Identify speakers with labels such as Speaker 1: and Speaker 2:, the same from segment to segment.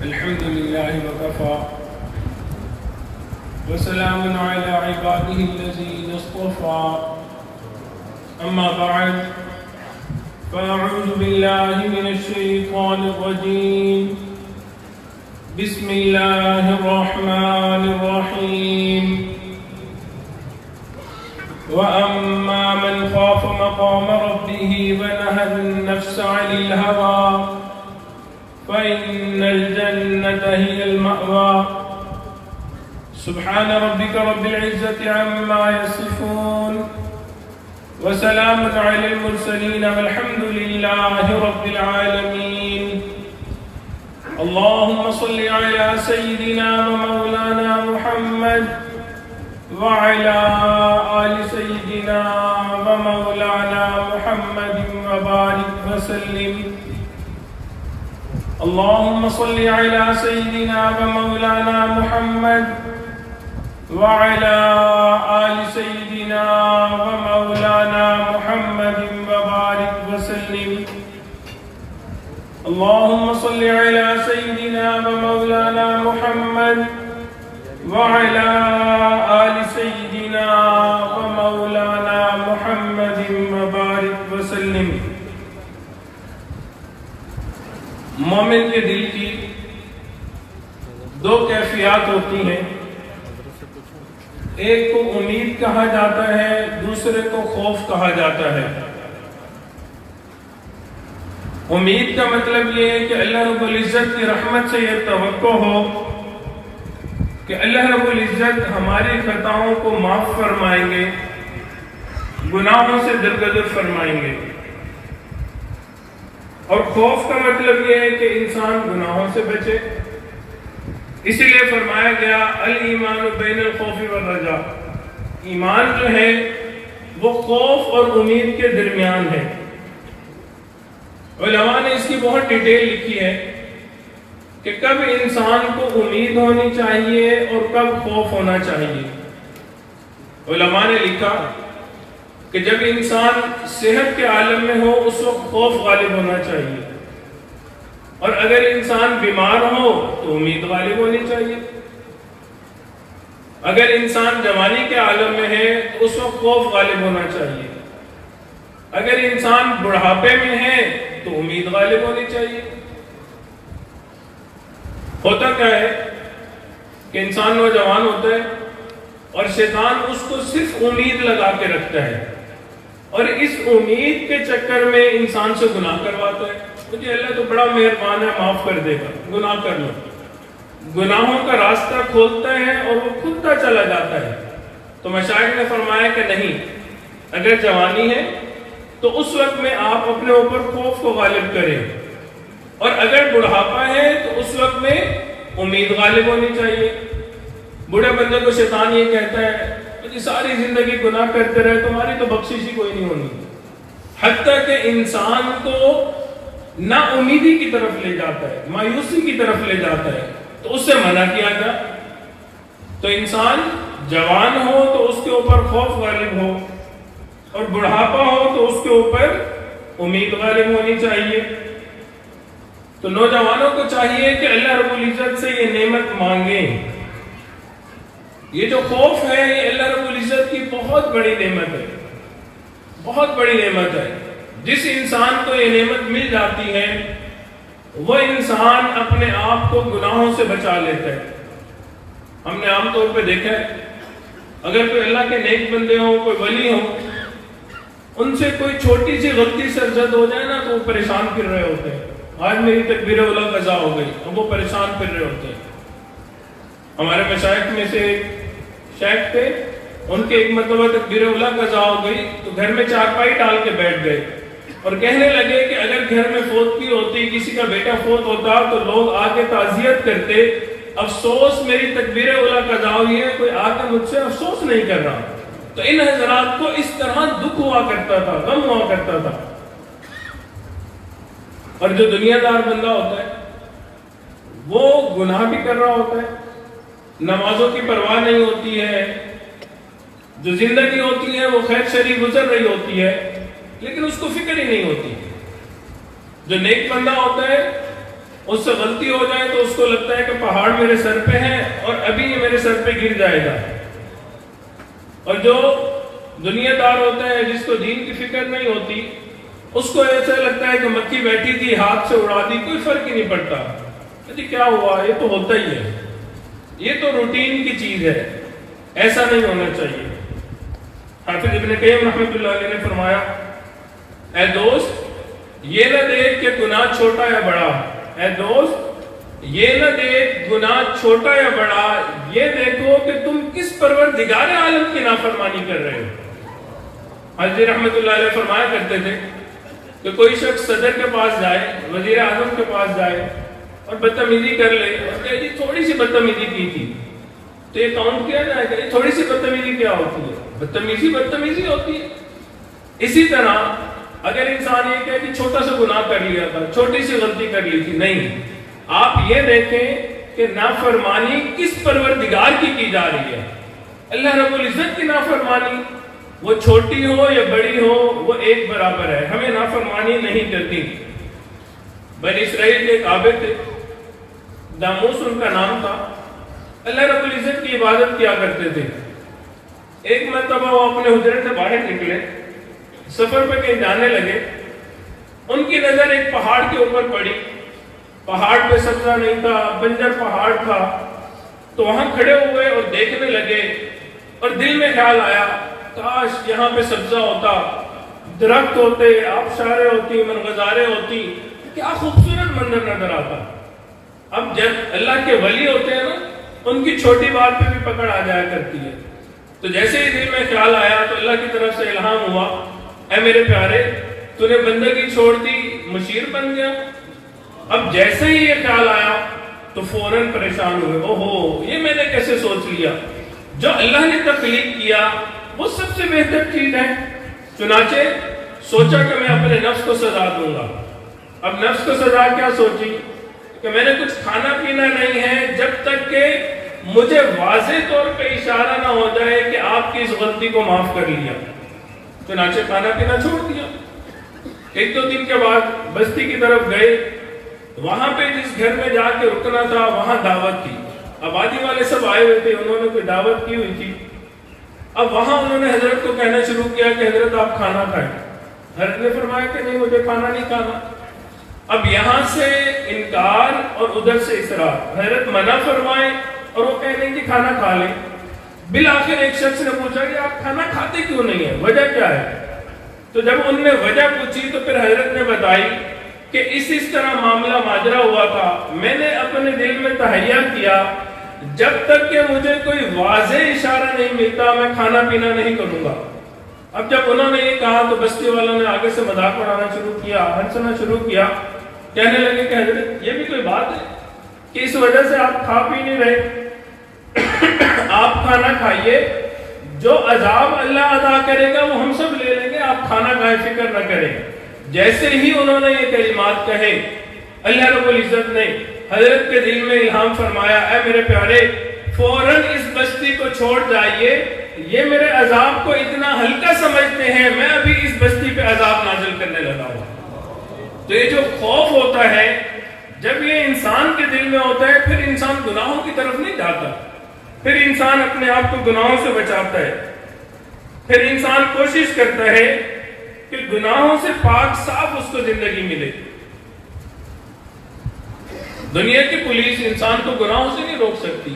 Speaker 1: الحمد لله وكفى وسلام على عباده الذين اصطفى أما بعد فأعوذ بالله من الشيطان الرجيم بسم الله الرحمن الرحيم وأما من خاف مقام ربه ونهى النفس عن الهوى فإن الجنة هي المأوى سبحان ربك رب العزة عما يصفون وسلام على المرسلين والحمد لله رب العالمين اللهم صل على سيدنا ومولانا محمد وعلى آل سيدنا ومولانا محمد وبارك وسلم اللهم صل على سيدنا ومولانا محمد وعلى آل سيدنا ومولانا محمد وبارك وسلم اللهم صل على سيدنا ومولانا محمد وعلى آل سيدنا ومولانا محمد وبارك وسلم مومن کے دل کی دو کیفیات ہوتی ہیں، ایک کو امید کہا جاتا ہے، دوسرے کو خوف کہا جاتا ہے۔ امید کا مطلب یہ ہے کہ اللہ رب العزت کی رحمت سے یہ توقع ہو کہ اللہ رب العزت ہماری خطاؤں کو معاف فرمائیں گے، گناہوں سے درگزر فرمائیں گے۔ اور خوف کا مطلب یہ ہے کہ انسان گناہوں سے بچے، اسی لیے فرمایا گیا الایمان بین الخوف والرجاء، ایمان جو ہے وہ خوف اور امید کے درمیان ہے۔ علماء نے اس کی بہت ڈیٹیل لکھی ہے کہ کب انسان کو امید ہونی چاہیے اور کب خوف ہونا چاہیے۔ علماء نے لکھا کہ جب انسان صحت کے عالم میں ہو اس وقت خوف غالب ہونا چاہیے، اور اگر انسان بیمار ہو تو امید غالب ہونی چاہیے۔ اگر انسان جوانی کے عالم میں ہے تو اس وقت خوف غالب ہونا چاہیے، اگر انسان بڑھاپے میں ہے تو امید غالب ہونی چاہیے۔ ہوتا کیا ہے کہ انسان نوجوان ہوتا ہے اور شیطان اس کو صرف امید لگا کے رکھتا ہے، اور اس امید کے چکر میں انسان سے گناہ کرواتا ہے۔ مجھے اللہ تو بڑا مہربان ہے، معاف کر دے گا، گناہ کر لو۔ گناہوں کا راستہ کھولتا ہے اور وہ کھلتا چلا جاتا ہے۔ تو مشائخ نے فرمایا کہ نہیں، اگر جوانی ہے تو اس وقت میں آپ اپنے اوپر خوف کو غالب کریں، اور اگر بڑھاپا ہے تو اس وقت میں امید غالب ہونی چاہیے۔ بوڑھے بندے کو شیطان یہ کہتا ہے کہ ساری زندگی گناہ کرتے رہے، تمہاری تو بخشش ہی کوئی نہیں ہونی، حتیٰ کہ انسان کو نا امیدی کی طرف لے جاتا ہے، مایوسی کی طرف لے جاتا ہے۔ تو اس سے منع کیا گیا۔ تو انسان جوان ہو تو اس کے اوپر خوف غالب ہو، اور بڑھاپا ہو تو اس کے اوپر امید غالب ہونی چاہیے۔ تو نوجوانوں کو چاہیے کہ اللہ رب العزت سے یہ نعمت مانگیں۔ یہ جو خوف ہے یہ اللہ رب العزت کی بہت بڑی نعمت ہے، بہت بڑی نعمت ہے۔ جس انسان کو یہ نعمت مل جاتی ہے وہ انسان اپنے آپ کو گناہوں سے بچا لیتا ہے۔ ہم نے عام طور پہ دیکھا ہے اگر کوئی اللہ کے نیک بندے ہوں، کوئی ولی ہوں، ان سے کوئی چھوٹی سی غلطی سرزد ہو جائے نا تو وہ پریشان پھر رہے ہوتے ہیں۔ آج میری تکبیر اولیٰ قضا ہو گئی، اب وہ پریشان پھر رہے ہوتے ہیں۔ ہمارے مشائخ میں سے ایک شیخ تھے، ان کے ایک مرتبہ تکبیر اولیٰ قضا ہو گئی تو گھر میں چارپائی ڈال کے بیٹھ گئے اور کہنے لگے کہ اگر گھر میں فوتگی ہوتی، کسی کا بیٹا فوت ہوتا تو لوگ آ کے تعزیت کرتے، افسوس میری تکبیر اولیٰ قضا ہوئی ہے، کوئی آ کے مجھ سے افسوس نہیں کر رہا۔ تو ان حضرات کو اس طرح دکھ ہوا کرتا تھا، غم ہوا کرتا تھا۔ اور جو دنیا دار بندہ ہوتا ہے وہ گناہ بھی کر رہا ہوتا ہے، نمازوں کی پرواہ نہیں ہوتی ہے، جو زندگی ہوتی ہے وہ خیر شری گزر رہی ہوتی ہے، لیکن اس کو فکر ہی نہیں ہوتی۔ جو نیک بندہ ہوتا ہے اس سے غلطی ہو جائے تو اس کو لگتا ہے کہ پہاڑ میرے سر پہ ہے اور ابھی یہ میرے سر پہ گر جائے گا. اور جو دنیا دار ہوتا ہے جس کو دین کی فکر نہیں ہوتی اس کو ایسا لگتا ہے کہ مکھی بیٹھی تھی ہاتھ سے اڑا دی کوئی فرق ہی نہیں پڑتا. جی کیا ہوا یہ تو ہوتا ہی ہے, یہ تو روٹین کی چیز ہے, ایسا نہیں ہونا چاہیے. حافظ ابن قیم رحمۃ اللہ علیہ نے فرمایا اے دوست یہ نہ دیکھ کہ گناہ چھوٹا یا بڑا, اے دوست یہ نہ دیکھ گناہ چھوٹا یا بڑا, یہ دیکھو کہ تم کس پروردگار عالم کی نافرمانی کر رہے ہو. حضرت رحمۃ اللہ علیہ فرمایا کرتے تھے کہ کوئی شخص صدر کے پاس جائے, وزیر اعظم کے پاس جائے اور بدتمیزی کر لے اور کہے جی تھوڑی سی بدتمیزی کی تھی, تو یہ کاؤنٹ کیا جائے گا, یہ تھوڑی سی بدتمیزی کیا ہوتی ہے؟ بدتمیزی ہوتی ہے. اسی طرح اگر انسان یہ کہے کہ چھوٹا سا گناہ کر لیا تھا, چھوٹی سی غلطی کر لی تھی, نہیں, آپ یہ دیکھیں کہ نافرمانی کس پروردگار کی جا رہی ہے. اللہ رب العزت کی نافرمانی وہ چھوٹی ہو یا بڑی ہو وہ ایک برابر ہے, ہمیں نافرمانی نہیں کرتی. بنی اسرائیل کے ایک عابد تھے, داموس ان کا نام تھا, اللہ رب العزت کی عبادت کیا کرتے تھے. ایک مرتبہ وہ اپنے حجرے سے باہر نکلے, سفر پہ کہیں جانے لگے, ان کی نظر ایک پہاڑ کے اوپر پڑی. پہاڑ پہ سبزہ نہیں تھا, بنجر پہاڑ تھا, تو وہاں کھڑے ہوئے اور دیکھنے لگے اور دل میں خیال آیا کاش یہاں پہ سبزہ ہوتا, درخت ہوتے, آبشاریں ہوتی, منغزاریں ہوتی, کیا خوبصورت منظر نظر آتا. اب جب اللہ کے ولی ہوتے ہیں نا, ان کی چھوٹی بات پہ بھی پکڑ آ جایا کرتی ہے. تو جیسے ہی دل میں خیال آیا تو اللہ کی طرف سے الہام ہوا, اے میرے پیارے تو نے بندگی چھوڑ دی, مشیر بن گیا. اب جیسے ہی یہ خیال آیا تو فوراً پریشان ہوئے, اوہو یہ میں نے کیسے سوچ لیا, جو اللہ نے تخلیق کیا وہ سب سے بہتر چیز ہے. چنانچہ سوچا کہ میں اپنے نفس کو سزا دوں گا. اب نفس کو سزا کیا سوچی کہ میں نے کچھ کھانا پینا نہیں ہے جب تک کہ مجھے واضح طور پہ اشارہ نہ ہو جائے کہ آپ کی اس غلطی کو معاف کر لیا. چنانچہ کھانا پینا چھوڑ دیا. ایک دو دن کے بعد بستی کی طرف گئے, وہاں پہ جس گھر میں جا کے رکنا تھا وہاں دعوت تھی, آبادی والے سب آئے ہوئے تھے, انہوں نے کوئی دعوت کی ہوئی تھی. اب وہاں انہوں نے حضرت کو کہنا شروع کیا کہ حضرت آپ کھانا کھائیں. حضرت نے فرمایا کہ نہیں مجھے کھانا نہیں کھانا. اب یہاں سے انکار اور ادھر سے اصرار, حضرت منع فرمائے اور وہ کہہ رہے کہ کھانا کھا لیں. بالآخر ایک شخص نے پوچھا کہ آپ کھانا کھاتے کیوں نہیں ہیں, وجہ کیا ہے؟ تو جب ان نے وجہ پوچھی تو پھر حضرت نے بتائی کہ اس طرح معاملہ ماجرا ہوا تھا, میں نے اپنے دل میں تہیہ کیا جب تک کہ مجھے کوئی واضح اشارہ نہیں ملتا میں کھانا پینا نہیں کروں گا. اب جب انہوں نے یہ کہا تو بستی والوں نے آگے سے مذاق اڑانا شروع کیا, ہنسنا شروع کیا, کہنے لگے کہ حضرت یہ بھی کوئی بات ہے کہ اس وجہ سے آپ کھا پی نہیں رہے, آپ کھانا کھائیے, جو عذاب اللہ ادا کرے گا وہ ہم سب لے لیں گے, آپ کھانا کھائے فکر نہ کریں. جیسے ہی انہوں نے یہ کلمات کہے اللہ رب العزت نے حضرت کے دل میں الہام فرمایا, اے میرے پیارے فوراً اس بستی کو چھوڑ جائیے, یہ میرے عذاب کو اتنا ہلکا سمجھتے ہیں, میں ابھی اس بستی پہ عذاب نازل کرنے لگا ہوں. تو یہ جو خوف ہوتا ہے جب یہ انسان کے دل میں ہوتا ہے پھر انسان گناہوں کی طرف نہیں جاتا, پھر انسان اپنے آپ کو گناہوں سے بچاتا ہے, پھر انسان کوشش کرتا ہے کہ گناہوں سے پاک صاف اس کو زندگی ملے. دنیا کی پولیس انسان کو گناہوں سے نہیں روک سکتی,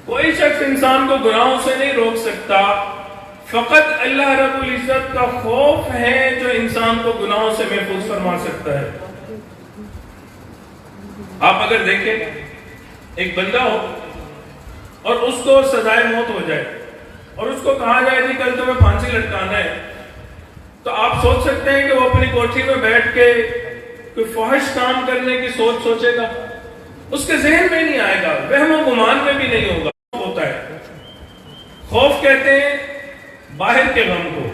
Speaker 1: کوئی شخص انسان کو گناہوں سے نہیں روک سکتا, فقط اللہ رب العزت کا خوف ہے جو انسان کو گناہوں سے محفوظ فرما سکتا ہے. آپ اگر دیکھیں ایک بندہ ہو اور اس کو سزائے موت ہو جائے اور اس کو کہا جائے کہ کل تمہیں پھانسی لٹکانا ہے, تو آپ سوچ سکتے ہیں کہ وہ اپنی کوٹھی میں بیٹھ کے کوئی فحش کام کرنے کی سوچے گا, اس کے ذہن میں نہیں آئے گا, وہم و گمان میں بھی نہیں ہوگا. ہوتا ہے خوف کہتے ہیں باہر کے غم کو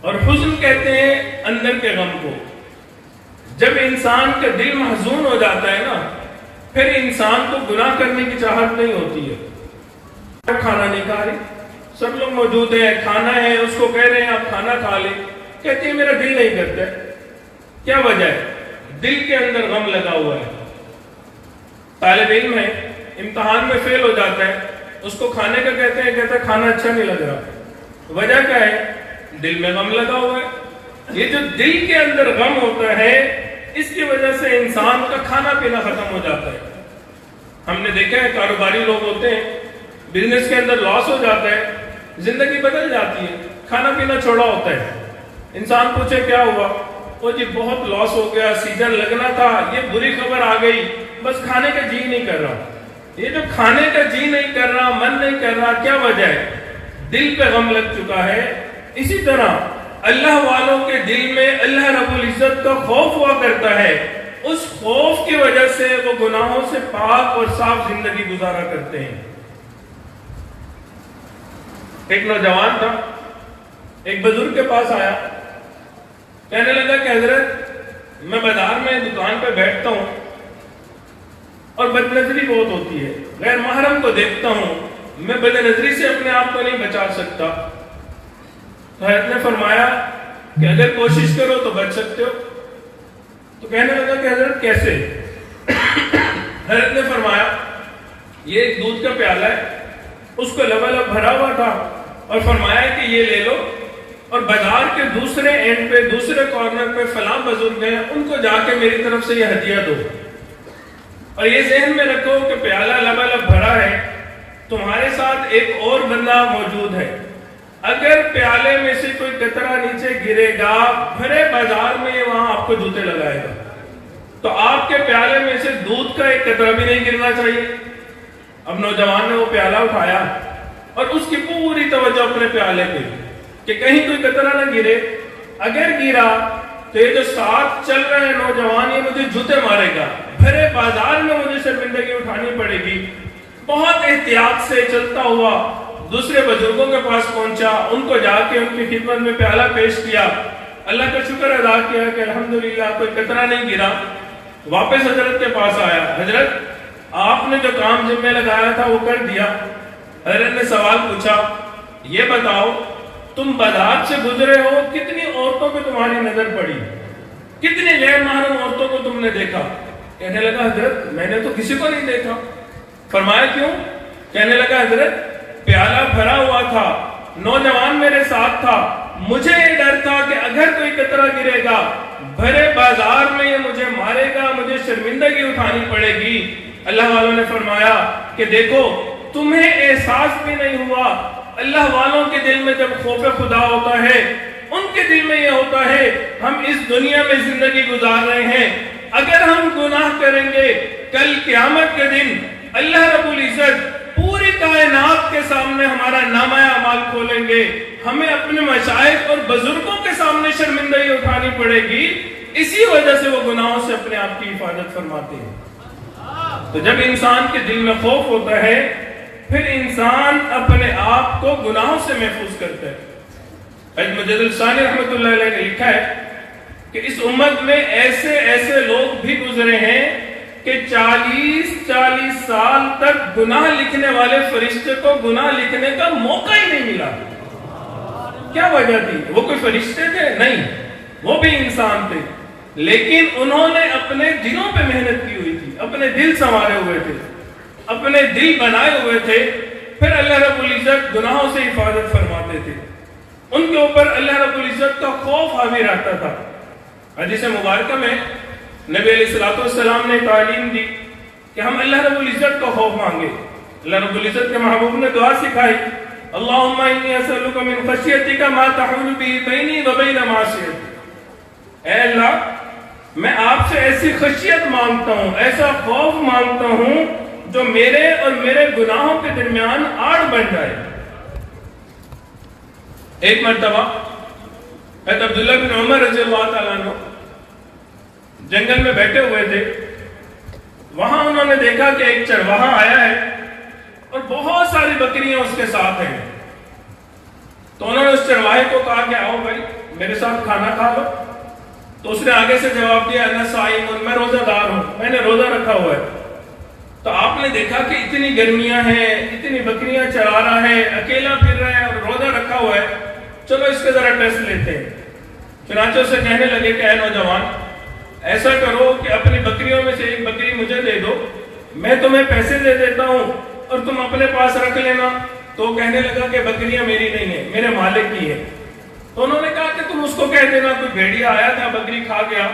Speaker 1: اور حزن کہتے ہیں اندر کے غم کو. جب انسان کا دل محزون ہو جاتا ہے نا پھر انسان کو گناہ کرنے کی چاہت نہیں ہوتی ہے. کھانا نہیں کھا رہی, سب لوگ موجود ہیں, کھانا ہے, اس کو کہہ رہے ہیں آپ کھانا کھا لیں, کہتے ہیں میرا دل نہیں کرتا ہے. کیا وجہ ہے؟ دل کے اندر غم لگا ہوا ہے. طالب علم ہے, امتحان میں فیل ہو جاتا ہے, اس کو کھانے کا کہتے ہیں, کہتا ہے کھانا اچھا نہیں لگ رہا. وجہ کیا ہے؟ دل میں غم لگا ہوا ہے. یہ جو دل کے اندر غم ہوتا ہے, اس کی وجہ سے انسان کا کھانا پینا ختم ہو جاتا ہے. ہم نے دیکھا ہے کاروباری لوگ ہوتے ہیں, بزنس کے اندر لاس ہو جاتا ہے, زندگی بدل جاتی ہے, کھانا پینا چھوڑا ہوتا ہے. انسان پوچھے کیا ہوا؟ وہ جی بہت لاس ہو گیا, سیزن لگنا تھا, یہ بری خبر آ گئی, بس کھانے کا جی نہیں کر رہا. یہ جو کھانے کا جی نہیں کر رہا, من نہیں کر رہا, کیا وجہ ہے؟ دل پہ غم لگ چکا ہے. اسی طرح اللہ والوں کے دل میں اللہ رب العزت کا خوف ہوا کرتا ہے. اس خوف کی وجہ سے وہ گناہوں سے پاک اور صاف زندگی گزارا کرتے ہیں. ایک نوجوان تھا, ایک بزرگ کے پاس آیا, کہنے لگا کہ حضرت میں بازار میں دکان پہ بیٹھتا ہوں اور بد نظری بہت ہوتی ہے, غیر محرم کو دیکھتا ہوں, میں بد نظری سے اپنے آپ کو نہیں بچا سکتا. تو حضرت نے فرمایا کہ اگر کوشش کرو تو بچ سکتے ہو. تو کہنے لگا کہ حضرت کیسے؟ حضرت نے فرمایا یہ ایک دودھ کا پیالہ ہے, اس کو لبالب بھرا ہوا تھا, اور فرمایا کہ یہ لے لو, اور بازار کے دوسرے اینڈ پہ, دوسرے کارنر پہ فلاں بزرگ ہیں, ان کو جا کے میری طرف سے یہ ہدیہ دو. اور یہ ذہن میں رکھو کہ پیالہ لبالب بھرا ہے, تمہارے ساتھ ایک اور بندہ موجود ہے, اگر پیالے میں سے کوئی قطرہ نیچے گرے گا, بھرے بازار میں وہاں آپ کو جوتے لگائے گا. تو آپ کے پیالے میں سے دودھ کا ایک قطرہ بھی نہیں گرنا چاہیے. اب نوجوان نے وہ پیالہ اٹھایا اور اس کی پوری توجہ اپنے پیالے پہ کہ کہیں کوئی قطرہ نہ گرے. اگر گرا تو یہ جو ساتھ چل رہے ہیں نوجوان, یہ مجھے جوتے مارے گا, بھرے بازار میں مجھے شرمندگی اٹھانی پڑے گی. بہت احتیاط سے چلتا ہوا دوسرے بزرگوں کے پاس پہنچا, ان کو جا کے ان کی خدمت میں پیالہ پیش کیا, اللہ کا شکر ادا کیا کہ الحمدللہ کوئی قطرہ نہیں گرا. واپس حضرت کے پاس آیا, حضرت آپ نے جو کام ذمہ لگایا تھا وہ کر دیا. حضرت نے سوال پوچھا, یہ بتاؤ تم بازار سے گزرے ہو, کتنی عورتوں پہ تمہاری نظر پڑی, کتنی غیر محرم عورتوں کو تم نے دیکھا؟ کہنے لگا حضرت میں نے تو کسی کو نہیں دیکھا. فرمایا کیوں؟ کہنے لگا حضرت پیالہ بھرا ہوا تھا, نوجوان میرے ساتھ تھا, مجھے یہ ڈر تھا کہ اگر کوئی قطرہ گرے گا بھرے بازار میں یہ مجھے مارے گا, مجھے شرمندگی اٹھانی پڑے گی. اللہ والوں نے فرمایا کہ دیکھو تمہیں احساس بھی نہیں ہوا, اللہ والوں کے دل میں جب خوف خدا ہوتا ہے, ان کے دل میں یہ ہوتا ہے ہم اس دنیا میں زندگی گزار رہے ہیں, اگر ہم گناہ کریں گے کل قیامت کے دن اللہ رب العزت پوری کائنات کے سامنے ہمارا نامہ اعمال کھولیں گے, ہمیں اپنے مشائخ اور بزرگوں کے سامنے شرمندگی اٹھانی پڑے گی. اسی وجہ سے وہ گناہوں سے اپنے آپ کی حفاظت فرماتے ہیں. تو جب انسان کے دل میں خوف ہوتا ہے پھر انسان اپنے آپ کو گناہوں سے محفوظ کرتا ہے. مجد الثانی رحمۃ اللہ علیہ نے لکھا ہے کہ اس امت میں ایسے ایسے لوگ بھی گزرے ہیں کہ 40 سال تک گناہ لکھنے والے فرشتے کو گناہ لکھنے کا موقع ہی نہیں ملا. کیا وجہ تھی؟ وہ کوئی فرشتے تھے؟ نہیں, وہ بھی انسان تھے, لیکن انہوں نے اپنے دلوں پہ محنت کی ہوئی تھی, اپنے دل سنوارے ہوئے تھے, اپنے دل بنائے ہوئے تھے. پھر اللہ رب العزت گناہوں سے حفاظت فرماتے تھے, ان کے اوپر اللہ رب العزت کا خوف حاوی رہتا تھا. حدیث مبارکہ میں نبی علیہ الصلوۃ والسلام نے تعلیم دی کہ ہم اللہ رب العزت کا خوف مانگے. اللہ رب العزت کے محبوب نے دعا سکھائی, اللہم انی اسألک من خشیتک ما تحول به بینی و بین معصیتک. اے اللہ میں آپ سے ایسی خشیت مانگتا ہوں, ایسا خوف مانگتا ہوں جو میرے اور میرے گناہوں کے درمیان آڑ بن جائے. ایک مرتبہ حضرت عبداللہ بن عمر رضی اللہ تعالیٰ عنہ جنگل میں بیٹھے ہوئے تھے. وہاں انہوں نے دیکھا کہ ایک چرواہا آیا ہے اور بہت ساری بکریاں اس کے ساتھ ہیں. تو انہوں نے اس چرواہے کو کہا کہ آؤ بھائی میرے ساتھ کھانا کھا لو. تو اس نے آگے سے جواب دیا انا صائم, میں روزہ دار ہوں, میں نے روزہ رکھا ہوا ہے. تو آپ نے دیکھا کہ اتنی گرمیاں ہیں, اتنی بکریاں چرا رہا ہے, اکیلا پھر رہا ہے اور روزہ رکھا ہوا ہے, چلو اس کا ذرا ٹیسٹ لیتے ہیں. چنانچہ اسے کہنے لگے کہ اے نوجوان ایسا کرو کہ اپنی بکریوں میں سے ایک بکری مجھے دے دو، میں تمہیں پیسے دے دیتا ہوں اور تم اپنے پاس رکھ لینا۔ تو وہ کہنے لگا کہ بکریاں میری نہیں ہیں، میرے مالک کی ہیں۔ تو انہوں نے کہا کہ تم اس کو کہہ دینا کوئی بھیڑیا آیا تھا بکری کھا گیا،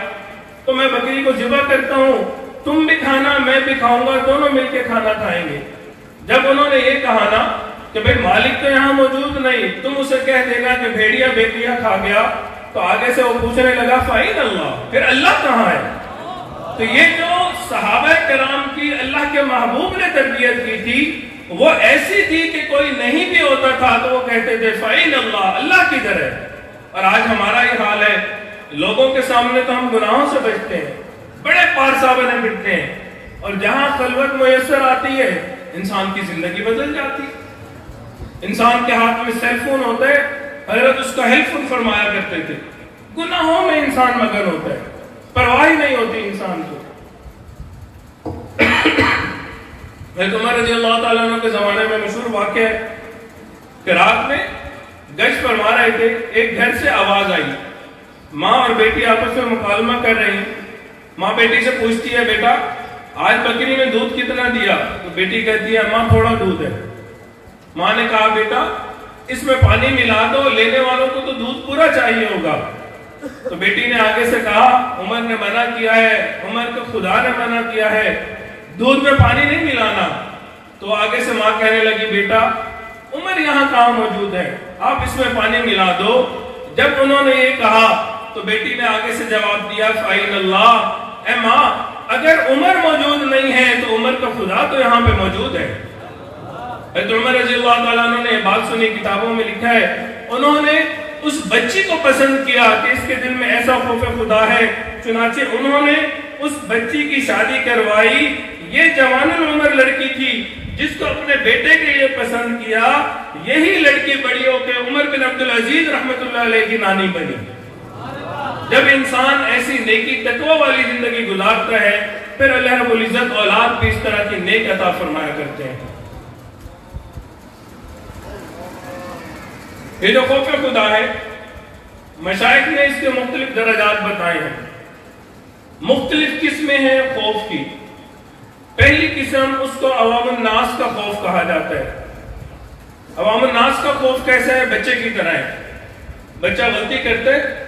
Speaker 1: تو میں بکری کو ذبح کرتا ہوں، تم بھی کھانا میں بھی کھاؤں گا، دونوں مل کے کھانا کھائیں گے۔ جب انہوں نے یہ کہا نا کہ بھئی مالک تو یہاں موجود نہیں، تم اسے کہہ دینا کہ بھیڑیا بکریاں کھا گیا، تو آگے سے وہ پوچھنے لگا فَإِنَ اللَّهُ، پھر اللہ کہاں ہے؟ تو یہ جو صحابہ کرام کی اللہ کے محبوب نے تربیت کی تھی وہ ایسی تھی کہ کوئی نہیں بھی ہوتا تھا تو وہ کہتے تھے فَإِنَ اللَّهُ، اللہ کدھر ہے؟ اور آج ہمارا یہ حال ہے، لوگوں کے سامنے تو ہم گناہوں سے بچتے ہیں، بڑے پارسا بنے پھرتے ہیں، اور جہاں خلوت میسر آتی ہے انسان کی زندگی بدل جاتی ہے۔ انسان کے ہاتھ میں سیل فون ہوتا ہے، حضرت اس کا ہیلپ فون فرمایا کرتے تھے، گناہوں میں انسان مگن ہوتا ہے، پرواہ نہیں ہوتی انسان کو۔ حضرت عمر رضی اللہ تعالیٰ عنہ کے زمانے میں مشہور واقعہ ہے کہ رات میں گشت فرما رہے تھے، ایک گھر سے آواز آئی، ماں اور بیٹی آپس میں مکالمہ کر رہی ہیں۔ ماں بیٹی سے پوچھتی ہے بیٹا آج بکری میں دودھ کتنا دیا؟ تو بیٹی کہتی ہے ماں تھوڑا دودھ ہے۔ ماں نے کہا بیٹا اس میں پانی ملا دو، لینے والوں کو تو دودھ پورا چاہیے ہوگا۔ تو بیٹی نے آگے سے کہا عمر نے منع کیا ہے، عمر کو خدا نے منع کیا ہے، دودھ میں پانی نہیں ملانا۔ تو آگے سے ماں کہنے لگی بیٹا عمر یہاں کہاں موجود ہے، آپ اس میں پانی ملا دو۔ جب انہوں نے یہ کہا تو بیٹی نے آگے سے جواب دیا فَإِنَ اللَّهُ، اے ماں اگر عمر موجود نہیں ہے تو عمر کا خدا تو یہاں پہ موجود ہے۔ حضرت عمر رضی اللہ تعالیٰ عنہ نے بات سنی، کتابوں میں لکھا ہے انہوں نے اس بچی کو پسند کیا کہ اس کے دل میں ایسا خوف خدا ہے، چنانچہ انہوں نے اس بچی کی شادی کروائی۔ یہ جوان العمر لڑکی تھی جس کو اپنے بیٹے کے لیے پسند کیا، یہی لڑکی بڑی ہو کے عمر بن عبدالعزیز رحمت اللہ علیہ کی نانی بنی۔ جب انسان ایسی نیکی تقوی والی زندگی گزارتا ہے پھر اللہ رب العزت اولاد بھی اس طرح کی نیک عطا فرمایا کرتے ہیں۔ یہ جو خوف خدا ہے مشائخ نے اس کے مختلف درجات بتائے ہیں، مختلف قسمیں ہیں خوف کی۔ پہلی قسم اس کو عوام الناس کا خوف کہا جاتا ہے۔ عوام الناس کا خوف کیسا ہے؟ بچے کی طرح ہے، بچہ غلطی کرتا ہے،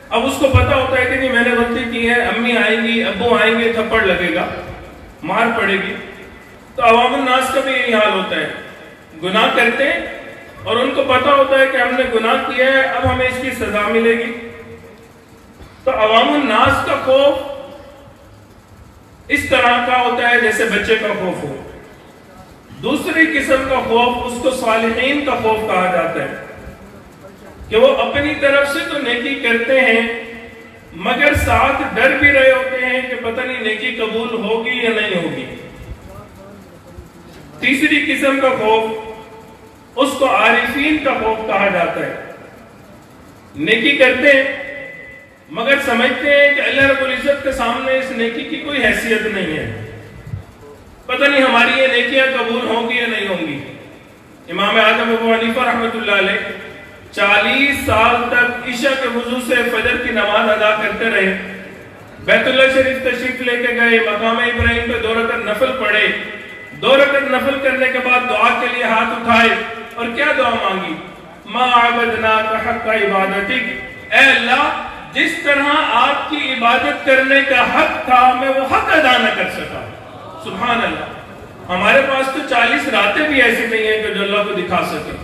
Speaker 1: اب اس کو پتا ہوتا ہے کہ نہیں میں نے غلطی کی ہے، امی آئیں گی ابو آئیں گے تھپڑ لگے گا، مار پڑے گی۔ تو عوام الناس کا بھی یہی حال ہوتا ہے، گناہ کرتے ہیں اور ان کو پتا ہوتا ہے کہ ہم نے گناہ کیا ہے، اب ہمیں اس کی سزا ملے گی۔ تو عوام الناس کا خوف اس طرح کا ہوتا ہے جیسے بچے کا خوف ہو۔ دوسری قسم کا خوف اس کو صالحین کا خوف کہا جاتا ہے کہ وہ اپنی طرف سے تو نیکی کرتے ہیں مگر ساتھ ڈر بھی رہے ہوتے ہیں کہ پتہ نہیں نیکی قبول ہوگی یا نہیں ہوگی۔ تیسری قسم کا خوف اس کو عارفین کا خوف کہا جاتا ہے، نیکی کرتے ہیں مگر سمجھتے ہیں کہ اللہ رب العزت کے سامنے اس نیکی کی کوئی حیثیت نہیں ہے، پتہ نہیں ہماری یہ نیکیاں قبول ہوں گی یا نہیں ہوں گی۔ امام اعظم ابو حنیفہ رحمۃ اللہ علیہ 40 سال تک عشاء کے وضو سے فجر کی نماز ادا کرتے رہے، بیت اللہ شریف تشریف لے کے گئے، مقام ابراہیم پہ 2 رکعت نفل پڑھے، 2 رکعت نفل کرنے کے بعد دعا کے لیے ہاتھ اٹھائے اور کیا دعا مانگی؟ ما عبدناک حق عبادتک، اے اللہ جس طرح آپ کی عبادت کرنے کا حق تھا میں وہ حق ادا نہ کر سکا۔ سبحان اللہ، ہمارے پاس تو 40 راتیں بھی ایسی نہیں ہیں کہ جو اللہ کو دکھا سکے۔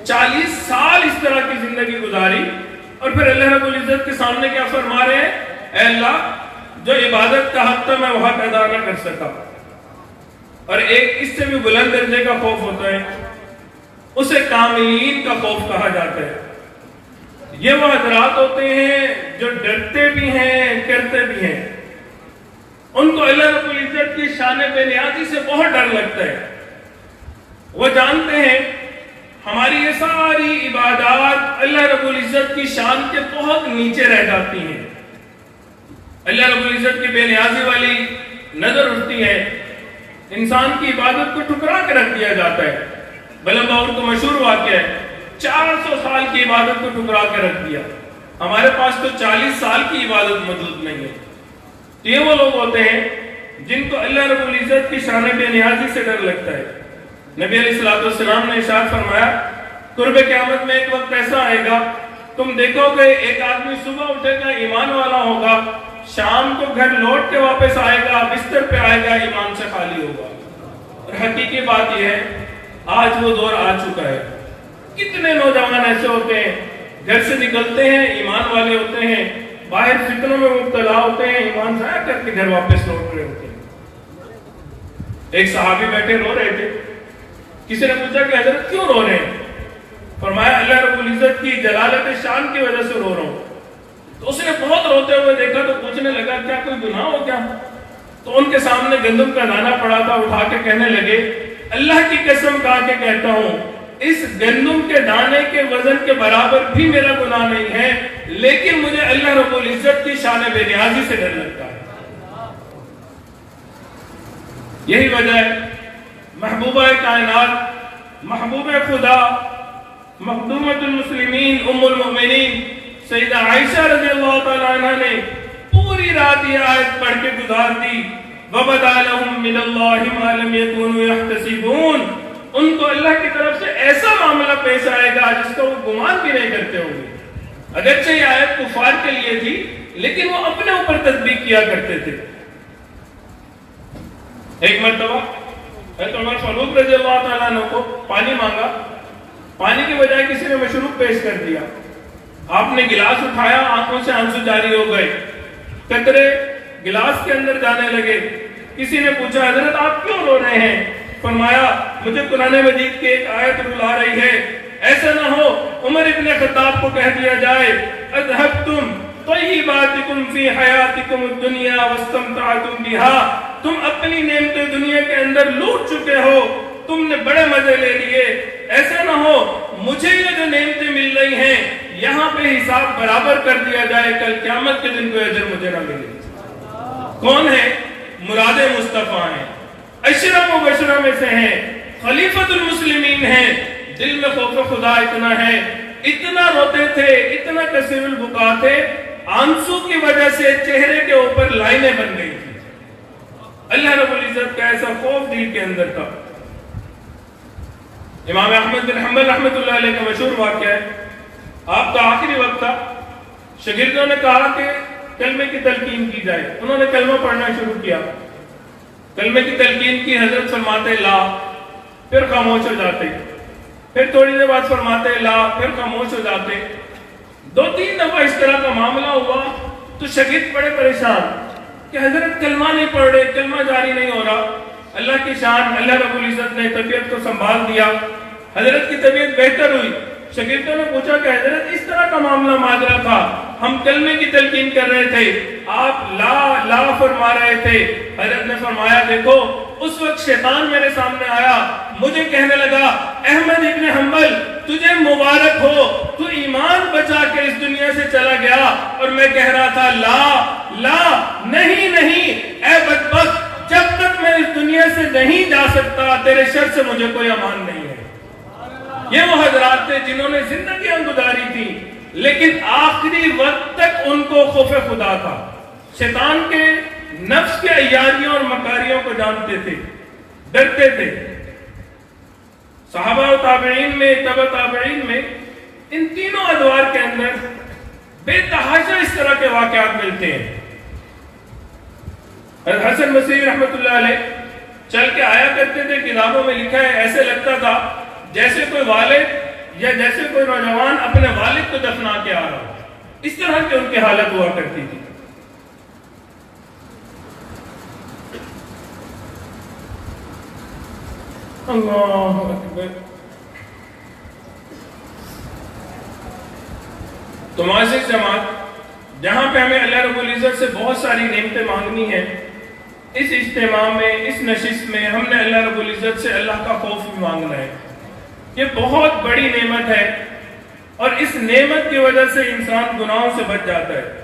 Speaker 1: 40 سال اس طرح کی زندگی گزاری اور پھر اللہ رب العزت کے سامنے کیا فرما رہے ہیں؟ اے اللہ جو عبادت کا حق تھا میں وہ حق ادا نہ کر سکا۔ اور ایک اس سے بھی بلند درجے کا خوف ہوتا ہے، اسے کاملین کا خوف کہا جاتا ہے۔ یہ وہ حضرات ہوتے ہیں جو ڈرتے بھی ہیں کرتے بھی ہیں، ان کو اللہ رب العزت کی شان بے نیازی سے بہت ڈر لگتا ہے۔ وہ جانتے ہیں ہماری یہ ساری عبادات اللہ رب العزت کی شان کے بہت نیچے رہ جاتی ہیں، اللہ رب العزت کی بے نیازی والی نظر اٹھتی ہے، انسان کی عبادت کو ٹھکرا کے رکھ دیا جاتا ہے۔ بلمبور تو مشہور واقعہ ہے، 400 سال کی عبادت کو ٹھکرا کے رکھ دیا، ہمارے پاس تو 40 سال کی عبادت موجود نہیں ہے۔ تو یہ وہ لوگ ہوتے ہیں جن کو اللہ رب العزت کی شان بے نیازی سے ڈر لگتا ہے۔ نبی علیہ الصلوۃ والسلام نے ارشاد فرمایا قرب قیامت میں ایک وقت ایسا آئے گا تم دیکھو گے ایک آدمی صبح اٹھے گا ایمان والا ہوگا، شام کو گھر لوٹ کے واپس آئے گا، بستر پہ آئے گا ایمان سے خالی ہوگا۔ اور حقیقی بات یہ ہے آج وہ دور آ چکا ہے۔ کتنے نوجوان ایسے ہوتے ہیں گھر سے نکلتے ہیں ایمان والے ہوتے ہیں، باہر فتنوں میں مبتلا ہوتے ہیں، ایمان ضائع کر کے گھر واپس لوٹ رہے ہوتے ہیں۔ ایک صحابی بیٹھے رو رہے تھے، کسی نے پوچھا کہ حضرت کیوں رو رہے ہیں؟ فرمایا اللہ رب العزت کی جلالت شان کی وجہ سے رو رہا ہوں۔ تو اس نے بہت روتے ہوئے دیکھا تو پوچھنے لگا کیا کوئی گناہ ہو کیا؟ تو ان کے سامنے گندم کا دانہ پڑا تھا، اٹھا کے کہنے لگے اللہ کی قسم کھا کے کہتا ہوں اس گندم کے دانے کے وزن کے برابر بھی میرا گناہ نہیں ہے، لیکن مجھے اللہ رب العزت کی شان بے نیازی سے ڈر لگتا ہے۔ یہی وجہ ہے محبوبہ کائنات، محبوب خدا، مخدومۃ المسلمین، ام المؤمنین سیدہ عائشہ رضی اللہ تعالی عنہ نے پوری رات یہ آیت پڑھ کے گزار دی وَبَدَا لَهُم مِّنَ اللَّهِ مَا لَمْ يَكُونُوا يَحْتَسِبُونَ۔ ان کو اللہ کی طرف سے ایسا معاملہ پیش آئے گا جس کا وہ گمان بھی نہیں کرتے ہوں گے۔ اگرچہ یہ آیت کفار کے لیے تھی لیکن وہ اپنے اوپر تطبیق کیا کرتے تھے۔ ایک مرتبہ حضرت عمر فاروق رضی اللہ تعالیٰ عنہ کو پانی مانگا، پانی کی بجائے کسی نے مشروب پیش کر دیا۔ آپ نے گلاس اٹھایا، آنکھوں سے آنسو جاری ہو گئے، قطرے گلاس کے اندر جانے لگے۔ کسی نے پوچھا حضرت آپ کیوں رو رہے ہیں؟ فرمایا مجھے قرآن مجید کی ایک آیت رلا رہی ہے، ایسا نہ ہو عمر ابن خطاب کو کہہ دیا جائے اذهبتم طیباتکم فی حیاتکم الدنیا واستمتعتم بها، تم اپنی نعمتیں دنیا کے اندر لوٹ چکے ہو، تم نے بڑے مزے لے لیے، ایسا نہ ہو مجھے یہ جو نعمتیں مل رہی ہیں یہاں پہ حساب برابر کر دیا جائے، کل قیامت کے دن کوئی اجر مجھے نہ ملے۔ کون ہے؟ مراد مصطفیٰ ہیں، اشرف و بشرہ میں سے ہیں، خلیفۃ المسلمین ہیں۔ دل میں خوف خدا اتنا ہے، اتنا روتے تھے، اتنا کثیر البکا تھے، آنسو کی وجہ سے چہرے کے اوپر لائنیں بن گئی تھی۔ اللہ رب العزت کا ایسا خوف دل کے اندر تھا۔ امام احمد بن حنبل رحمۃ اللہ علیہ کا مشہور واقعہ ہے، آپ کا آخری وقت تھا، شاگردوں نے کہا کہ کلمے کی تلقین کی جائے، انہوں نے کلمہ پڑھنا شروع کیا، کلمے کی تلقین کی، حضرت فرماتے لا، پھر خاموش ہو جاتے، پھر تھوڑی دیر بعد فرماتے لا، پھر خاموش ہو جاتے۔ 2-3 دفعہ اس طرح کا معاملہ ہوا تو شاگرد بڑے پریشان کہ حضرت کلمہ نہیں پڑھ رہے، کلمہ جاری نہیں ہو رہا۔ اللہ کی شان، اللہ رب العزت نے طبیعت کو سنبھال دیا، حضرت کی طبیعت بہتر ہوئی۔ شاگردوں نے پوچھا کہ حضرت اس طرح کا معاملہ ماجرا تھا، ہم کلمے کی تلقین کر رہے تھے، آپ لا لا فرما رہے تھے۔ حضرت نے فرمایا دیکھو اس وقت شیطان میرے سامنے آیا، مجھے کہنے لگا احمد ابن حنبل تجھے مبارک ہو، تو ایمان بچا کے اس دنیا سے چلا گیا، اور میں کہہ رہا تھا لا لا نہیں نہیں اے بدبخت، جب تک میں اس دنیا سے نہیں جا سکتا تیرے شر سے مجھے کوئی امان نہیں ہے۔ یہ وہ حضرات تھے جنہوں نے زندگیاں گزاری تھی لیکن آخری وقت تک ان کو خوف خدا تھا، شیطان کے نفس کے عیاریوں اور مکاریوں کو جانتے تھے، ڈرتے تھے۔ صحابہ و تابعین میں، تبع تابعین میں، ان تینوں ادوار کے اندر بے تحاشا اس طرح کے واقعات ملتے ہیں۔ حسن بصری رحمۃ اللہ علیہ چل کے آیا کرتے تھے، کتابوں میں لکھا ہے ایسے لگتا تھا جیسے کوئی والد یا جیسے کوئی نوجوان اپنے والد کو دفنا کے آ رہا ہو، اس طرح کی ان کی حالت ہوا کرتی تھی۔ اللہ اکبر۔ تو معزز جماعت، جہاں پہ ہمیں اللہ رب العزت سے بہت ساری نعمتیں مانگنی ہیں، اس اجتماع میں، اس نشست میں ہم نے اللہ رب العزت سے اللہ کا خوف بھی مانگنا ہے۔ یہ بہت بڑی نعمت ہے اور اس نعمت کی وجہ سے انسان گناہوں سے بچ جاتا ہے۔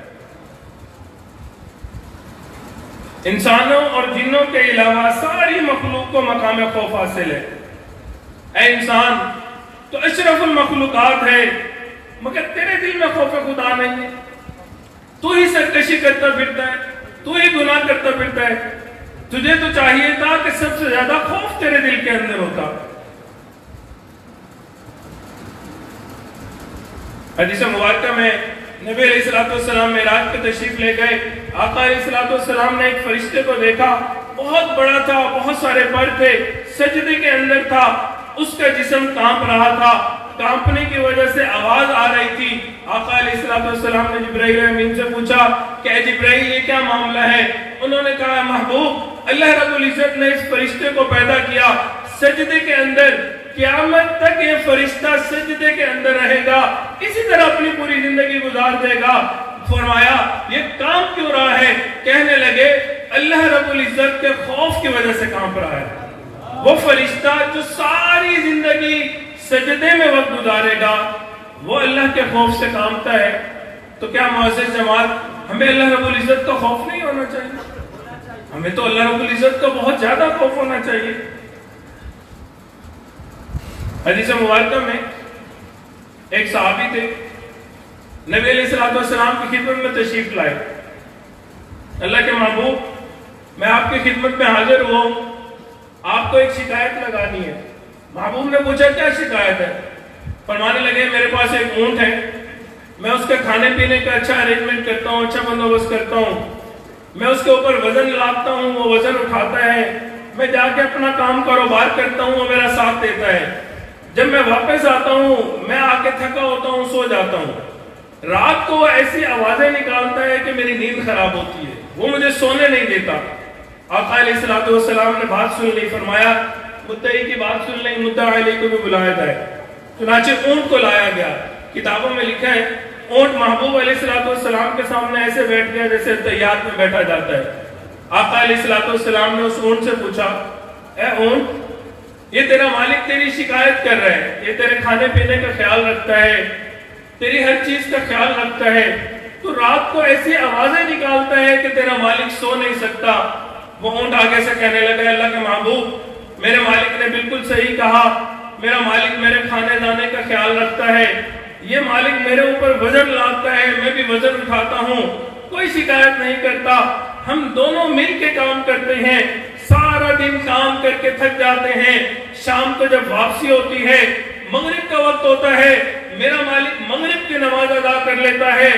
Speaker 1: انسانوں اور جنوں کے علاوہ ساری مخلوق کو مقام خوف حاصل ہے۔ اے انسان تو اشرف المخلوقات ہے مگر تیرے دل میں خوف خدا نہیں ہے، تو ہی سرکشی کرتا پھرتا ہے، تو ہی گناہ کرتا پھرتا ہے. تجھے تو چاہیے تھا کہ سب سے زیادہ خوف تیرے دل کے اندر ہوتا. حدیث مبارکہ میں نبی علیہ السلام معراج پہ تشریف لے گئے. آقا علیہ السلام نے ایک فرشتے کو دیکھا, بہت بڑا تھا, بہت سارے پر تھے, سجدے کے اندر تھا, اس کا جسم کانپ رہا تھا, کانپنے کی وجہ سے آواز آ رہی تھی. آقا علیہ السلام نے جبرائیل امین سے پوچھا کہ اے جبرائیل یہ کیا معاملہ ہے؟ انہوں نے کہا محبوب اللہ رب العزت نے اس فرشتے کو پیدا کیا سجدے کے اندر, قیامت تک یہ فرشتہ سجدے کے اندر رہے گا, اسی طرح اپنی پوری زندگی گزار دے گا. فرمایا یہ کام کیوں رہا ہے؟ کہنے لگے اللہ رب العزت کے خوف کی وجہ سے کانپ رہا ہے. وہ فرشتہ جو ساری زندگی سجدے میں وقت گزارے گا وہ اللہ کے خوف سے کانپتا ہے. تو کیا معزز جماعت ہمیں اللہ رب العزت کا خوف نہیں ہونا چاہیے؟ ہمیں تو اللہ رب العزت کا بہت زیادہ خوف ہونا چاہیے. حدیث مبارکہ میں ایک صحابی تھے, نبی علیہ السلام کی خدمت میں تشریف لائے. اللہ کے محبوب میں آپ کی خدمت میں حاضر ہوں, آپ کو ایک شکایت لگانی ہے. محبوب نے پوچھا کیا شکایت ہے؟ فرمانے لگے میرے پاس ایک اونٹ ہے, میں اس کے کھانے پینے کا اچھا ارینجمنٹ کرتا ہوں, اچھا بندوبست کرتا ہوں, میں اس کے اوپر وزن لاتا ہوں, وہ وزن اٹھاتا ہے, میں جا کے اپنا کام کاروبار کرتا ہوں, وہ میرا ساتھ دیتا ہے. جب میں واپس آتا ہوں میں آ کے تھکا ہوتا ہوں, سو جاتا ہوں. رات کو وہ ایسی آوازیں نکالتا ہے کہ میری نیند خراب ہوتی ہے, وہ مجھے سونے نہیں دیتا. آقا علیہ السلام نے بات سن لی, فرمایا مدعی کی بات سن لیں, مدعی علیہ کو بھی بلایا جائے. چنانچہ اونٹ کو لایا گیا. کتابوں میں لکھا ہے اونٹ محبوب علیہ السلام کے سامنے ایسے بیٹھ گیا جیسے تیات میں بیٹھا جاتا ہے. آقا علیہ السلام نے اس اونٹ سے پوچھا اے اونٹ یہ تیرا مالک تیری شکایت کر رہا ہے, یہ تیرے کھانے پینے کا خیال رکھتا ہے, تیری ہر چیز کا خیال رکھتا ہے, تو رات کو ایسی آوازیں نکالتا ہے کہ تیرا مالک سو نہیں سکتا. وہ اونٹ آگے سے کہنے لگا اللہ کے محبوب میرے مالک نے بالکل صحیح کہا, میرا مالک میرے کھانے دانے کا خیال رکھتا ہے, یہ مالک میرے اوپر وزن لاتا ہے, میں بھی وزن اٹھاتا ہوں, کوئی شکایت نہیں کرتا, ہم دونوں مل کے کام کرتے ہیں, سارا دن کام کر کے تھک جاتے ہیں, شام کو جب واپسی ہوتی ہے مغرب کا وقت ہوتا ہے, میرا مالک مغرب کی نماز ادا کر لیتا ہے,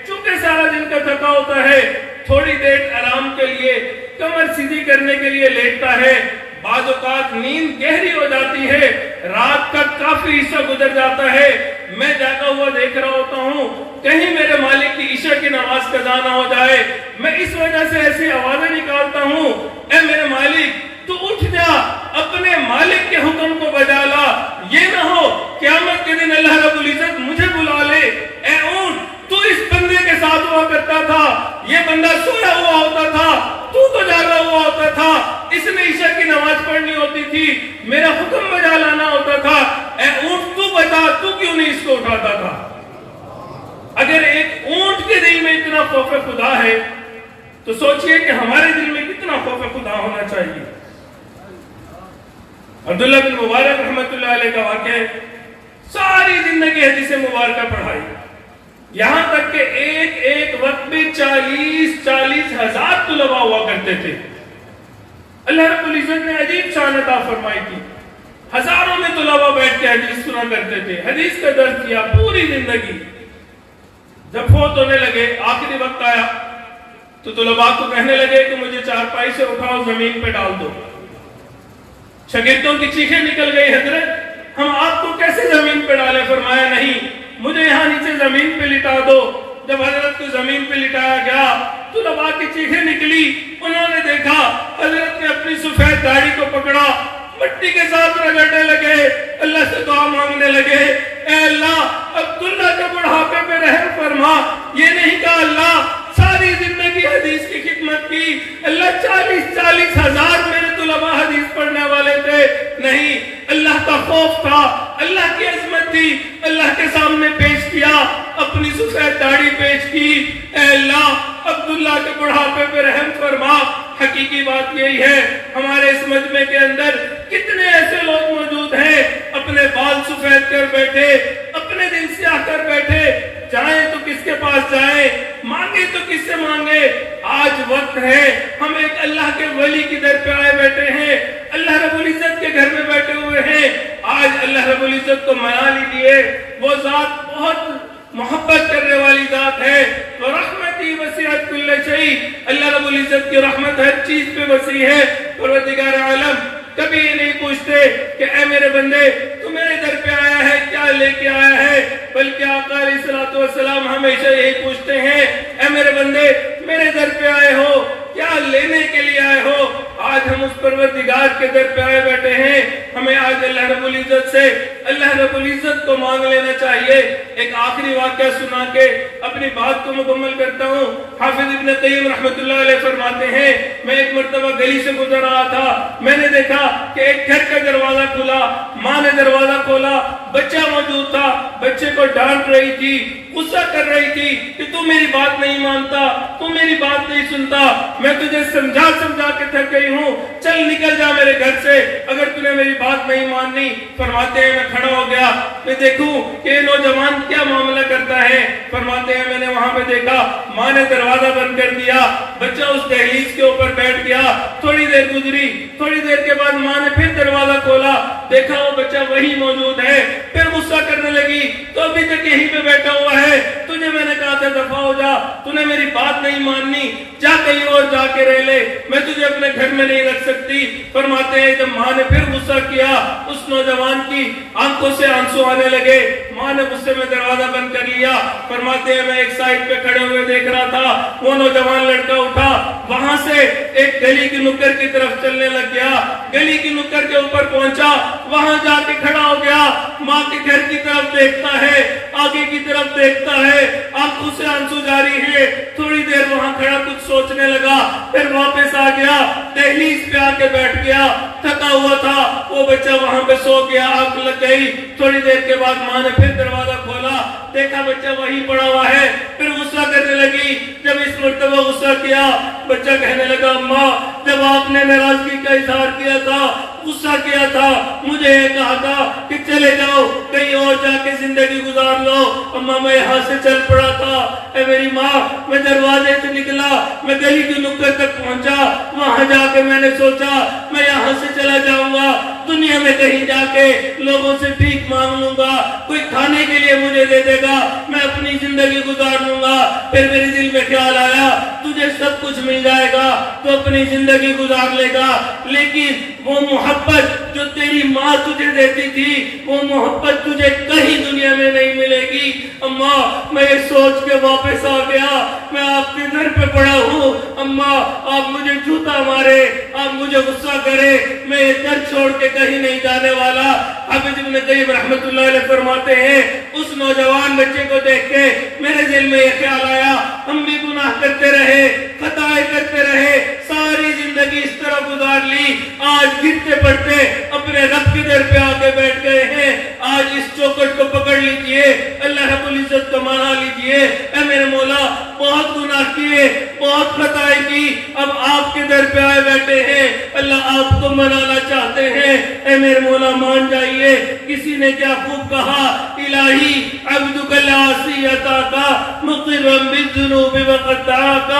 Speaker 1: چونکہ سارا دن کا تھکا ہوتا ہے, تھوڑی دیر آرام کے لیے کمر سیدھی کرنے کے لیے لیٹتا ہے, بعض اوقات نیند گہری ہو جاتی ہے, رات کا کافی حصہ گزر جاتا ہے, میں جاگا ہوا دیکھ رہا ہوتا ہوں کہیں میرے مالک کی عشاء کی نماز قضا نہ ہو جائے, میں اس وجہ سے ایسی آوازیں نکالتا ہوں اے میرے مالک تو اٹھ جا, اپنے مالک کے حکم کو بجا لا, یہ نہ ہو قیامت کے دن اللہ رب العزت مجھے بلا لے اے اونٹ تو اس بندے کے ساتھ ہوا کرتا تھا, یہ بندہ سویا ہوا ہوتا تھا, تو جاگا ہوا ہوتا تھا, اس نے عشاء کی نماز پڑھنی ہوتی تھی, میرا حکم بجا لانا ہوتا تھا, اے اونٹ تو بتا تو کیوں نہیں اس کو اٹھاتا تھا. اگر ایک اونٹ کے دل میں اتنا خوف خدا ہے تو سوچئے کہ ہمارے دل میں کتنا خوف خدا ہونا چاہیے. عبداللہ بن مبارک رحمت اللہ علیہ کا واقعہ, ساری زندگی حدیث مبارکہ پڑھائی, یہاں تک کہ ایک وقت میں 40 ہزار طلباء ہوا کرتے تھے. اللہ رب العزت نے عجیب شان عطا فرمائی تھی, ہزاروں میں طلباء بیٹھ کے حدیث سنا کرتے تھے, حدیث کا درس کیا پوری زندگی. جب فوت ہونے لگے, آخری وقت آیا تو طلباء کو کہنے لگے کہ مجھے چارپائی سے اٹھاؤ, زمین پہ ڈال دو. شاگردوں کی چیخیں نکل گئی حضرت ہم آپ کو کیسے زمین پہ ڈالیں؟ فرمایا نہیں, مجھے یہاں نیچے زمین پہ لٹا دو. جب حضرت کو زمین پہ لٹایا گیا طلباء کی چیخیں نکلی, انہوں نے دیکھا حضرت نے اپنی سفید داڑھی کو پکڑا, مٹی کے ساتھ رگڑنے لگے, اللہ سے دعا مانگنے لگے اے اللہ عبداللہ کے بڑھاپے پہ رحم فرما. یہ نہیں کہا اللہ ساری زندگی حدیث کی خدمت کی, اللہ 40 ہزار میرے طلباء حدیث پڑھنے والے تھے, نہیں, اللہ کا خوف تھا, اللہ کی عظمت تھی, اللہ کے سامنے پیش کیا, اپنی سفید داڑھی پیش کی, اے اللہ عبداللہ کے بڑھاپے پہ رحم فرما. حقیقی بات یہی ہے ہمارے اس مجمع کے اندر کتنے ایسے لوگ موجود ہیں اپنے بال سفید کر بیٹھے, اپنے دل سیاہ کر بیٹھے, جائیں تو کس کے پاس جائیں, مانگے تو کس سے مانگے. آج وقت ہے ہم ایک اللہ کے ولی کی در پہ آئے بیٹھے ہیں, اللہ رب العزت کے گھر میں بیٹھے ہوئے ہیں. آج اللہ رب العزت کو منا لیجئے, وہ ذات بہت محبت کرنے والی ذات ہے. ورحمتی وسعت کل شیء, اللہ رب العزت کی رحمت ہر چیز پہ وسیع ہے. پروردگار عالم کبھی یہ نہیں پوچھتے کہ اے میرے بندے تو میرے در پہ آیا ہے کیا لے کے آیا ہے, بلکہ آقا علیہ الصلوۃ والسلام ہمیشہ یہی پوچھتے ہیں اے میرے بندے میرے در پہ آئے ہو کیا لینے کے لیے آئے ہو. آج ہم اس پروردگار کے در پہ آئے بیٹھے ہیں, ہمیں آج اللہ رب العزت سے اللہ رب العزت کو مانگ لینا چاہیے. ایک آخری واقعہ سنا کے اپنی بات کو مکمل کرتا ہوں. حافظ ابن قیم رحمۃ اللہ علیہ فرماتے ہیں میں ایک مرتبہ گلی سے گزر رہا تھا, میں نے دیکھا کہ ایک گھر کا دروازہ کھلا, ماں نے دروازہ کھولا, بچہ موجود تھا, بچے کو ڈانٹ رہی تھی, غصہ کر رہی تھی کہ تو میری بات نہیں مانتا, تو میری بات نہیں سنتا, میں تجھے سمجھا سمجھا کے تھک گئی ہوں, چل نکل جا میرے گھر سے اگر تُو نے میری بات نہیں ماننی. فرماتے ہیں میں کھڑا ہو گیا, میں دیکھوں کہ یہ نوجوان کیا معاملہ کرتا ہے. فرماتے ہیں میں نے وہاں پہ دیکھا ماں نے دروازہ بند کر دیا, بچہ اس دہلیز کے اوپر بیٹھ گیا. تھوڑی دیر گزری, تھوڑی دیر کے بعد ماں نے پھر دروازہ کھولا, دیکھا وہ بچہ وہی موجود ہے. پھر غصہ کرنے لگی تو ابھی تک یہیں پہ بیٹھا ہوا ہے, تجھے میں نے کہا تھا دفع ہو جا, تو نے میری بات نہیں ماننی, جا کہیں اور جا کے رہ لے, میں تجھے اپنے گھر میں نہیں رکھ سکتی. فرماتے ہیں جب ماں نے پھر غصہ کیا اس نوجوان کی آنکھوں سے آنسو آنے لگے, ماں نے غصے میں دروازہ بند کر لیا. فرماتے ہیں میں ایک سائڈ پہ کھڑے ہوئے دیکھ رہا تھا, وہ نوجوان لڑکا اٹھا, وہاں سے ایک گلی کی نکر کی طرف چلنے لگ گیا, گلی کی نکر کے اوپر پہنچا, وہاں جا کے کھڑا ہو گیا, ماں کے گھر کی طرف دیکھتا ہے, آگے کی طرف دیکھتا ہے, آنکھوں سے آنسو جاری ہے. تھوڑی دیر وہاں کھڑا کچھ سوچنے لگا, پھر واپس آ گیا, دہلیز پہ آ کے بیٹھ گیا, تھکا ہوا تھا. وہ بچہ وہاں پہ سو گیا, آنکھ لگ گئی. تھوڑی دیر کے بعد ماں نے پھر دروازہ کھولا, دیکھا بچہ وہی پڑا ہوا ہے, پھر غصہ کرنے لگی. جب اس مرتبہ غصہ کیا, بچہ کہنے لگا اماں جب آپ نے ناراضگی کا اظہار کیا تھا, غصہ کیا تھا, مجھے یہ کہا تھا کہ چلے جاؤ کہیں اور جا کے زندگی گزار لو. اماں میں یہاں سے چل پڑا تھا, اے میری ماں میں دروازے سے نکلا, میں گلی کی نکر تک پہنچا, وہاں جا کے میں نے سوچا میں یہاں سے چلا جاؤں گا, دنیا میں کہیں جا کے لوگوں سے بھیک مانگ لوں گا, کوئی کھانے کے لیے مجھے دے دے گا, میں اپنی زندگی گزار لوں گا. پھر میرے دل میں خیال آیا تجھے سب کچھ مل جائے گا, تو اپنی زندگی گزار لے گا, لیکن وہ محبت جو تیری ماں تجھے دیتی تھی وہ محبت تجھے کہیں دنیا میں نہیں ملے گی. اماں میں یہ سوچ کے واپس آ گیا, میں آپ کے گھر پہ پڑا ہوں, اماں آپ مجھے جوتا مارے, آپ مجھے غصہ کرے, میں یہ گھر چھوڑ کے کہیں نہیں جانے والا. حافظ ابن قیم رحمۃ اللہ علیہ فرماتے ہیں اس نوجوان بچے کو دیکھ کے میرے دل میں یہ خیال آیا ہم بھی گناہ کرتے رہے, خطائیں کرتے رہے, ساری زندگی اس طرح گزار لی, آج گرتے پڑتے اپنے رب کی در پہ آ کے بیٹھ گئے ہیں. آج اس چوکٹ کو پکڑ لیجئے, اللہ رب العزت کو مانا لیجئے. اے میرے مولا بہت گناہ کیے, بہت خطائیں کی, اب آپ کے در پہ آئے بیٹھے ہیں, اللہ آپ کو منانا چاہتے ہیں. اے میرے مولا مان جائیے. کسی نے کیا خوب کہا, الہی عبدک العاصی اتاک مقرا بالذنوب وقد دعاک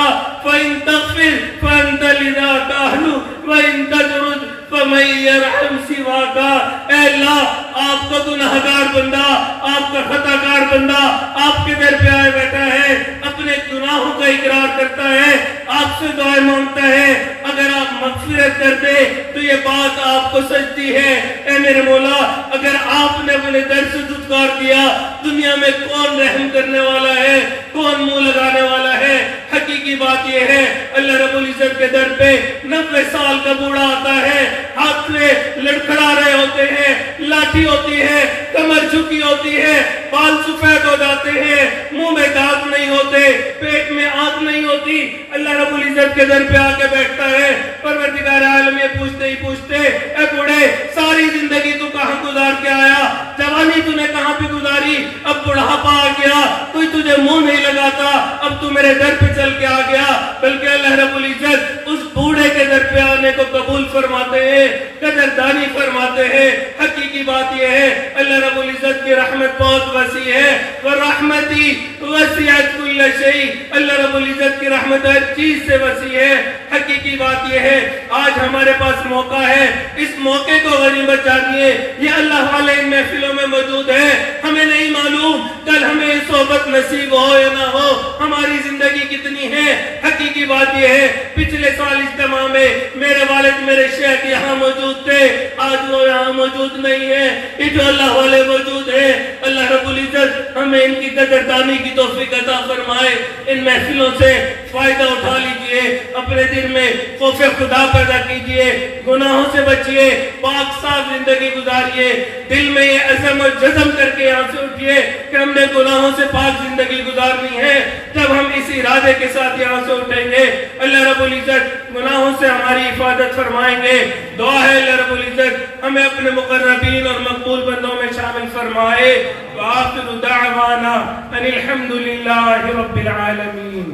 Speaker 1: فإن تغفر فأنت لذاک اہل وإن تجرد فمن یرحم سواک. اے اللہ آپ کا گناہگار بندہ, آپ کا خطا کار بندہ آپ کے در پہ آئے بیٹھا ہے, اپنے گناہوں کا اقرار کرتا ہے, آپ سے دعائیں مانگتا ہے, اگر آپ مغفرت کر دے تو یہ بات آپ کو سجتی ہے. اے میرے مولا اگر آپ نے اپنے در سے دھتکار دیا, دنیا میں کون رحم کرنے والا ہے, کون منہ لگانے والا ہے. حقیقی بات یہ ہے اللہ رب العزت کے در پہ 90 سال کا بوڑھا آتا ہے, ہاتھ میں لڑکھڑا رہے ہوتے ہیں, لاٹھی ہوتی ہے, کمر جھکی ہوتی ہے, بال سفید ہو جاتے ہیں, منہ میں دانت نہیں ہوتے, پیٹ میں آنکھ نہیں ہوتی, اللہ رب العزت کے در پہ آ کے بیٹھتا ہے. پروردگار عالم یہ پوچھتے ہی پوچھتے اے بوڑھے ساری زندگی تو کہاں گزار کے آیا, جوانی تو نے کہاں پہ گزاری, اب بڑھاپا آ گیا, کوئی تجھے منہ نہیں لگاتا, اب تو میرے در پہ چل کے آ گیا. بلکہ اللہ رب العزت اس بوڑھے کے در پہ آنے کو قبول فرماتے ہیں. قدردانی فرماتے ہیں. حقیقی بات یہ ہے اللہ رب العزت کی رحمت بہت وسیع ہے. وَرَحْمَتِي وَسِعَتْ كُلَّ شَيْءٍ. اللہ رب العزت کی رحمت ہر چیز سے وسیع ہے. حقیقی بات یہ ہے آج ہمارے پاس موقع ہے, اس موقع کو غنیمت جانیے. یہ اللہ والے ان محفلوں میں موجود ہیں. ہمیں نہیں معلوم کل ہمیں صحبت نصیب ہو یا نہ ہو, ہماری زندگی کتنی ہے. حقیقی بات یہ ہے پچھلے سال اجتماع میں میرے والد میرے شیخ یہاں موجود تھے, آج وہ یہاں موجود نہیں ہے. یہ جو اللہ والے موجود ہیں اللہ رب العزت ہمیں ان کی قدردانی کی توفیق عطا فرمائے. ان محفلوں سے فائدہ اٹھا لیجئے, اپنے دل میں خوف خدا پیدا کیجئے, گناہوں سے بچیے, پاک صاف زندگی گزاریے. دل میں یہ عزم اور جزم کر کے یہاں سے اٹھیے کہ ہم نے گناہوں سے پاک زندگی گزارنی ہے. جب ہم اس ارادے کے ساتھ یہاں سے اٹھیں گے اللہ رب العزت گناہوں سے ہماری حفاظت فرمائیں گے. دعا ہے اللہ رب العزت ہمیں اپنے مقربین اور مقبول بندوں میں شامل فرمائے. وآخر دعوانا ان الحمد للہ رب العالمین.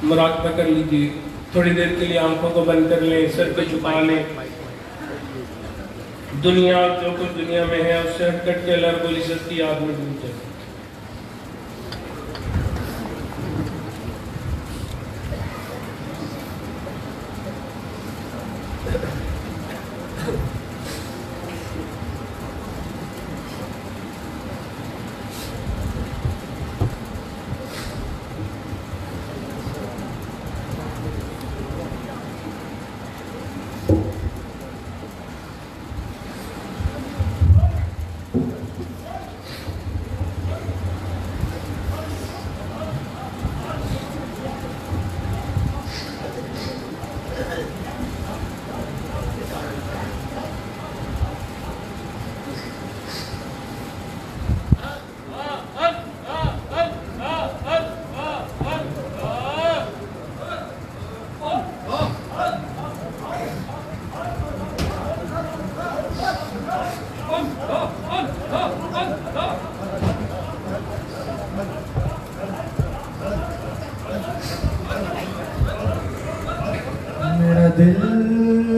Speaker 1: مراقبہ کر لیجیے, تھوڑی دیر کے لیے آنکھوں کو بند کر لیں, سر پہ چھپا لیں. دنیا جو کچھ دنیا میں ہے اس سے ہٹ کٹ کے اللہ رب العزت کی یاد میں ڈوب جائے.
Speaker 2: میرا دل